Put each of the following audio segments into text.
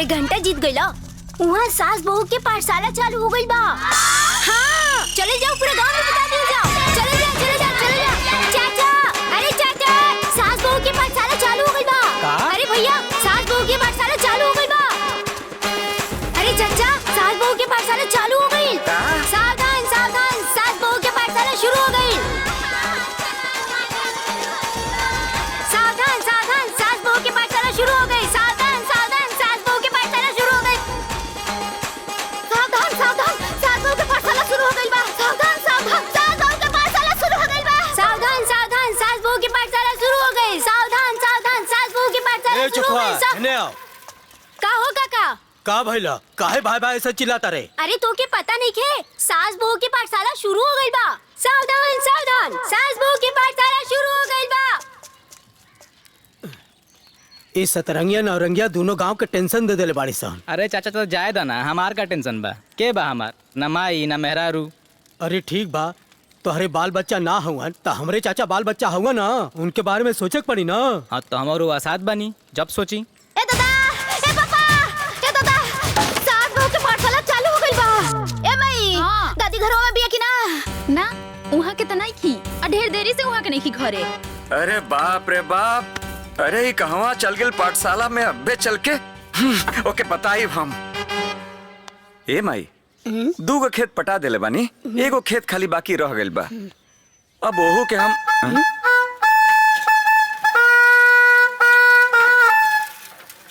अरे घंटा जीत गईला। वहाँ सास बहू के पाठशाला चालू हो गई बा। हाँ, चले जाओ पूरे गांव में बता दिया जाओ। चले जाओ चले जाओ चले जाओ। चाचा, अरे चाचा, सास बहू के पाठशाला चालू हो गई बा। अरे भैया, सास बहू के पाठशाला चालू हो गई बा। अरे चाचा, सास बहू के पाठशाला चालू हो गई। सावधान सावधान, सास बहू के पाठशाला शुरू हो गई। सावधान सावधान, सास बहू के पाठशाला शुरू हो गई। सावधान सावधान, सास बहू के पाठशाला शुरू हो गई। सावधान सावधान, सास बहू के पाठशाला शुरू हो गई बा। सावधान सावधान, सास बहू के पाठशाला शुरू हो गई बा। सावधान सावधान, सास बहू के पाठशाला शुरू हो गई। सावधान सावधान, सास बहू के पाठशाला शुरू हो गई। का हो काका? का भइला? काहे भाई भाई ऐसा चिल्लाता रे? अरे तो के पता नहीं खे, सास बहू की पाठशाला शुरू हो गई बा। सावधान सावधान, सास बहू की पाठशाला शुरू हो गई बा। इस सतरंगिया नौरंगिया दोनों गांव के टेंशन दे देले बाड़ी सन। अरे चाचा तो जाए दा ना, हमार का टेंशन बा? के बा हमार? न माई न मेहरारू। अरे ठीक बा, तोहरे बाल बच्चा ना हुआ तो हमरे चाचा बाल बच्चा हुआ ना, उनके बारे में सोचे के पड़ी ना। हाँ तो हमारो आसाद बनी जब सोची। ए दादा, ए पापा, ए दादा, सास बहू की पाठशाला चालू हो गई बा। ए मई, दादी घरों में बिया की ना? ना, वहाँ के तना की, ढेर देरी से वहाँ के नहीं की घरे। अरे बाप रे बाप, अरे कहवा चल गए पाठशाला में अब्बे चल के। ओके बताई हम। ए माई, 2 गो खेत पटा देले बानी, 1 गो खेत खाली बाकी रह गइल बा। अब ओहू के हम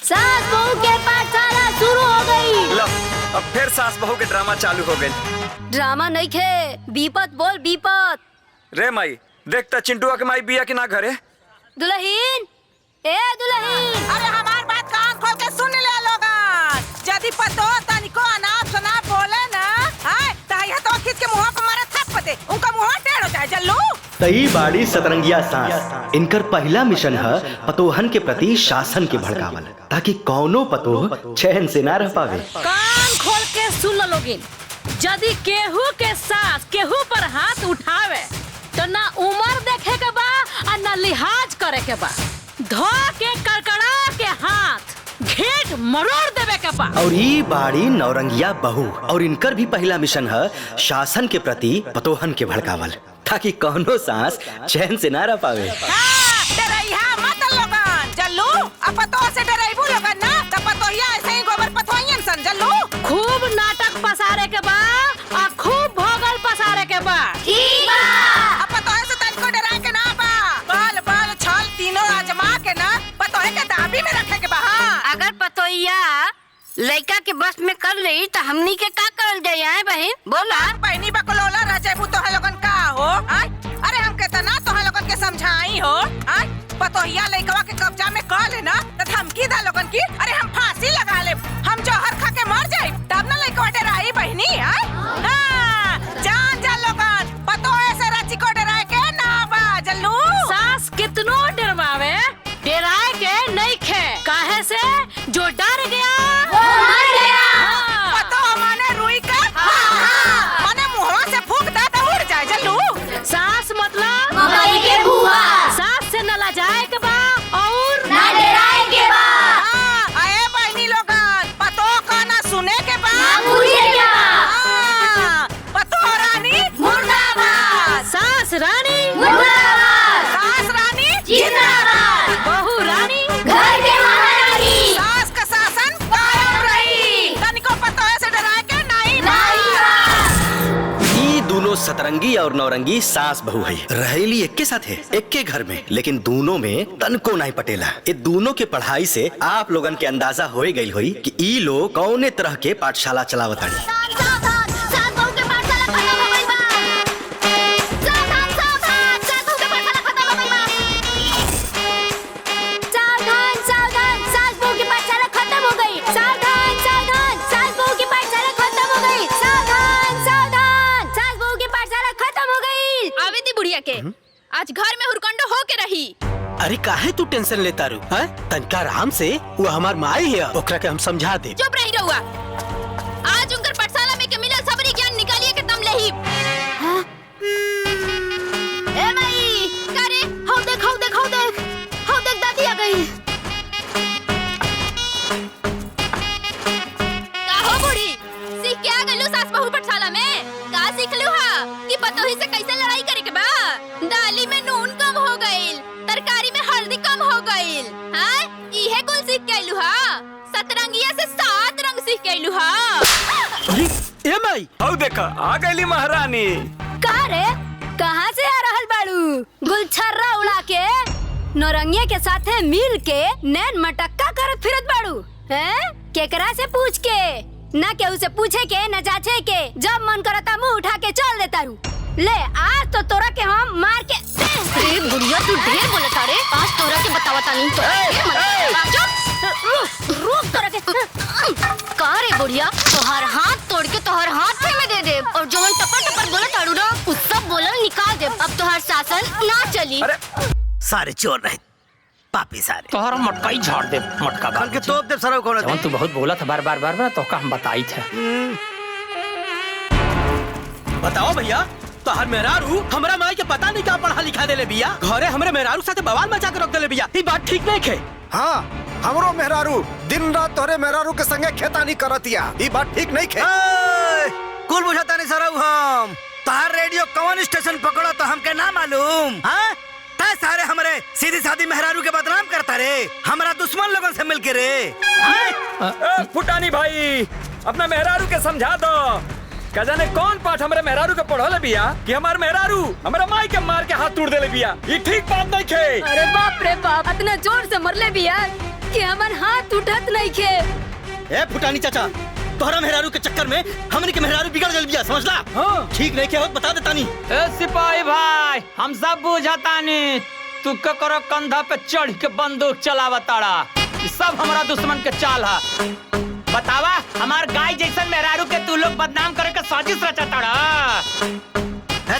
सास बहू के पाठशाला शुरू हो गई। लो, अब फिर सास बहू के ड्रामा चालू हो गइल। ड्रामा नहीं खे, बीपत बोल बीपत। रे माई, देखता चिंटुआ के माई बिया के ना घरे। दुल्हीन, ए दुल्हीन, अरे हमार बात कान खोल के सुन ले लोगन। यदि पतो तनिको अनाप शनाप बोले ना, हाय ताया तो खींच के मुंह पे मारे थप पते, उनका मुंह टेढ़ हो जाए जल्लू। तई बाड़ी सतरंगिया सास। इनकर पहला मिशन है पतोहन के प्रति शासन के भड़कावल, ताकि कौनो पतोह चैन से ना रह पावे। कान खोल के सुन लो लोगिन, यदि केहू के सास केहू पर हाथ उठावे तो ना उम्र देखे के बा और ना लिहाज करे के बा। धो के कड़कड़ा के हाथ घेट मरोड़ देवे के बा। और ये बाड़ी नौरंगिया बहू, और इनकर भी पहला मिशन है शासन के प्रति पतोहन के भड़कावल, ताकि कौनो सांस चैन से ना रह पावे। डरैया मत लोगन जल्लू, अब पतो से डराइबू लोगन ना, तब पतोहिया ऐसे ही गोबर पतोहियन सन जल्लू। खूब नाटक पसारे के बा और खूब भोगल पसारे के बा। ठीक बा। अब पतोहे से तनिको डराए के ना बा। बाल बाल छाल तीनों आजमा के ना पतोहे के दाबी में रखे के बा। अगर पतोहिया लड़का के बस में कर ली तो हमनी के का करल जाए बहन? बोला। बहनी बकलोला रह जाबू तो लोगन का हो? अरे हम केतना तो लोगन के समझाई हो। पतोहिया लइकवा के कब्जा में कर लेना तो धमकी दा लोगन की, अरे हम फांसी लगा ले, हम जहर खा के मर जाए, तब ना लइकवा डराई बहनी। जान जा लोगन, पतोहे से रची को डराए के ना बा जल्लू। सास कितनो डरवावे, डराए के नहीं खे, काहे से जो डर गया वो मर गया। पतो माने रुई का, माने मुंहवा से फूंक दा तो उड़ जाए जल्लू। सास मतलब मकई के बुआ। सास से न लजाए के बा और ना डराए के बा। आए बहनी लोगन, पतो का ना सुने के बा, ना पूछे के बा। पतो रानी मुर्दाबाद, सास रानी मुर्दाबाद, सास रानी जिंदाबाद, बहू रानी घर के महारानी, सास का शासन कायम रही। तनिको पतो से डराए के नहीं ये दोनों सतरंगी और नौरंगी सास बहू है, रहेली एक के साथ है, एक के घर में, लेकिन दोनों में तनको नहीं पटेला। ये दोनों के पढ़ाई से आप लोगन के अंदाजा हो गई हुई कि ई लोग कौने तरह के पाठशाला चलावतानी। सावधान, सास बहू के पाठशाला खत्म हो गई बा। सावधान सावधान, सास बहू के पाठशाला खत्म हो गई बा। सावधान सावधान, सास बहू की पाठशाला खत्म हो गई। सावधान सावधान, सास बहू की पाठशाला खत्म हो गई। सावधान सावधान, सास बहू की पाठशाला खत्म हो गई। आवे दी बुढ़िया के, आज घर में हुरकंडो हो के रही। अरे काहे तू टेंशन लेता रू? तनका आराम से, वो हमार माई है, ओकरा के हम समझा दे। चुप रही रहुआ। आज उनकर पाठशाला में के मिलल सबरी ज्ञान निकालिए के दम लेही। ए मई, करे हौ देख हौ देख हौ देख, हौ देख दादी आ गई। सीख के आइलू हा? सतरंगिया से 7 रंग सीख के आइलू हा? अरे ए माई औ देखा आ गईली महारानी। का रे कहाँ से आ रहल बाड़ू? गुलछर्रा उड़ा के नौरंगिया के साथे मिल के नैन मटक्का करत फिरत बाड़ू हैं? केकरा से पूछ के? ना केहू से पूछे के न जाचे के, जब मन करता मुंह उठा के चल देता रू। ले आज तो तोरा के हम मार के। अरे बुढ़िया तू ढेर बोलता रे, आज तोरा के बतावता नहीं तो रोक तोरा के। का रे बुढ़िया, तोहर हाथ तोड़ के तोहर हाथ में दे दे और जो हम टपर टपर बोलत आड़ू ना उ सब बोलन निकाल दे। अब तोहर शासन ना चली। सारे चोर रहे पापी सारे। तोहरा मटका ही झाड़ दे, मटका खल के तोप दे सर को। जवन तू बहुत बोला था बार बार तो का हम बताई थे। बताओ भैया, तोहर मेहरारू हमरा माई के पता नहीं क्या पढ़ा लिखा देले बिया। घरे हमरे मेहरारू साथे बवाल मचा के रख देले बिया। ई बात ठीक नहीं है। हाँ हमरो मेहरारू दिन रात तोरे मेहरारू के संगे खेतानी करतिया। ई बात ठीक नहीं है। कुल बुझाता नहीं सर हम। तोहर रेडियो कौन स्टेशन पकड़ो तो हमके ना मालूम। हाँ सारे हमरे सीधी सादी मेहरारू के बदनाम करता रे, हमारा दुश्मन लोगों से मिलके रे। फुटानी भाई अपना मेहरारू के समझा दो। का जाने कौन पाठ हमारे मेहरारू के पढ़ले बिया कि हमार मेहरारू हमारा माई के मार के हाथ तोड़ देले बिया। ये ठीक बात नहीं खे। अरे बाप रे बाप, इतना जोर से मरले बिया कि हमार हाथ उठत नहीं खे। ए फुटानी चाचा, तोहरा मेहरारू के चक्कर में हमने के मेहरारू बिगड़ गल बिया, समझला? हाँ। ठीक नहीं के होत बता देता नहीं। ए सिपाही भाई, हम सब बुझाता नहीं। तू ककरो कंधा पे चढ़ के बंदूक चलावताड़ा। ये सब हमारा दुश्मन के चाल है। बतावा हमार गाय जैसन मेहरारू के तू लोग बदनाम करे के साजिश रचताड़ा।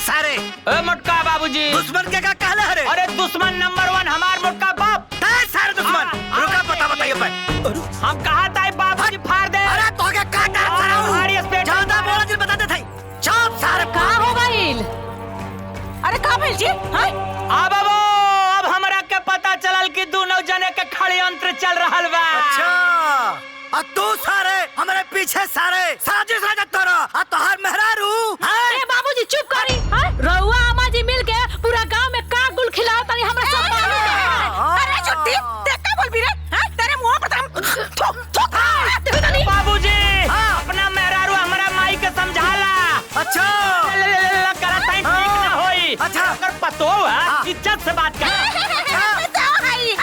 सारे ए मोटका बाबूजी, दुश्मन के का कहले हरे? अरे दुश्मन नंबर 1 हमार मोटका बाप। सारे दुश्मन रुका बताइए पर। हम कहा था बाबू जी फाड़ दे। अरे तो क्या काटा हमारी स्पीड ज्यादा बोला जी बता दे थे। चुप सारे। का हो गइल? अरे का भेल जी? हां आ बाबू, अब हमरा के पता चलल कि दोनों जने के खड़ी यंत्र चल रहल बा। अच्छा और तू सारे हमारे पीछे सारे साजिश रचत तोरा और तोहर मेहरारू। ए बाबूजी चुप करी। हां रउआ अम्मा जी मिल के पूरा गांव में का गुल खिलाओ तनी हमरा सब मालूम है। अरे छुट्टी देख का बोल भी रे? हां तेरे मुंह पर बाबूजी अपना मेहरारू हमरा माई के समझाला। अच्छा करत ठीक ना होई। अच्छा अगर पतो है इज्जत से बात कर।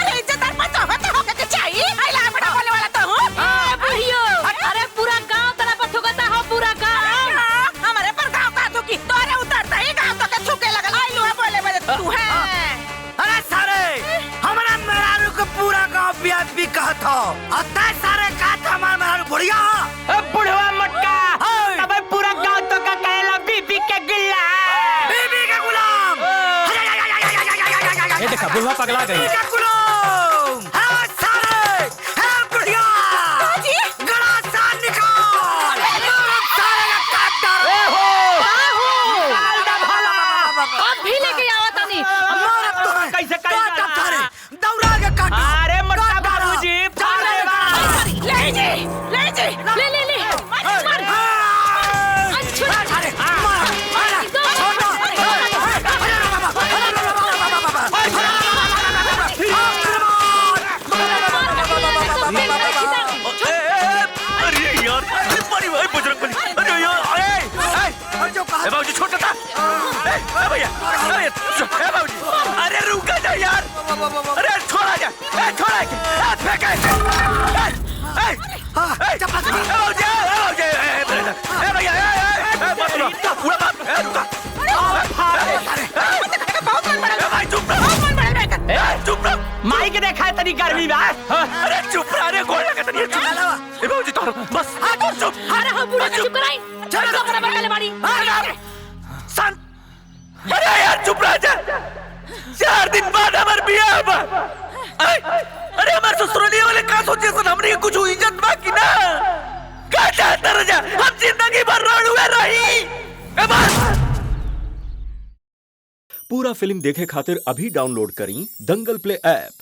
अरे इज्जतदार मत हो के चाहिए। आइला बड़ा बोले वाला तो हूं। ए बुढ़ियो, अरे पूरा गांव तेरा पर थुकता हो, पूरा गांव। हमारे पर गांव का थुकी तोरे उतरता ही गांव तो के थुके लगल। आइलो है बोले बड़े तू है। अरे सारे हमारा मेहरारू को पूरा गांव बीआईपी कहत हो और तय सारे कहत हमारा मेहरारू बुढ़िया। ए बुढ़वा मटका, तब पूरा गांव तो का कहला बीबी के गिल्ला। बीबी के गुलाम। ये देखा बुढ़वा पगला गई। बीबी के गुलाम। हाँ सारे, हाँ बुढ़िया। जी गला सा निकाल। सारे का काट डाल। अब भी लेके आवत नहीं। कैसे कर सारे दौड़ा के काट। अरे मटका बाबूजी फाड़ दे बा। ले जी ले मार। बाबूजी छोटा था। भैया बाबूजी, अरे रुका जा यार। अरे छोड़ा जा, छोड़ा माई के देखा है तनी गर्मी बा। अरे चुप रहा रे, गोल लगा तनी चुप। बाबूजी तो बस चुप। अरे हम बुढ़ा चुप कराई। चल तो बराबर ले बाड़ी। शांत। अरे यार चुप रह जा। 4 दिन बाद हमार बियाह बा। अरे हमार ससुराली वाले का सोचे सन हमने कुछ इज्जत बाकी ना। का चाहता रह जा, हम जिंदगी भर रोडवे रही। बस पूरा फिल्म देखे खातिर अभी डाउनलोड करी दंगल प्ले ऐप।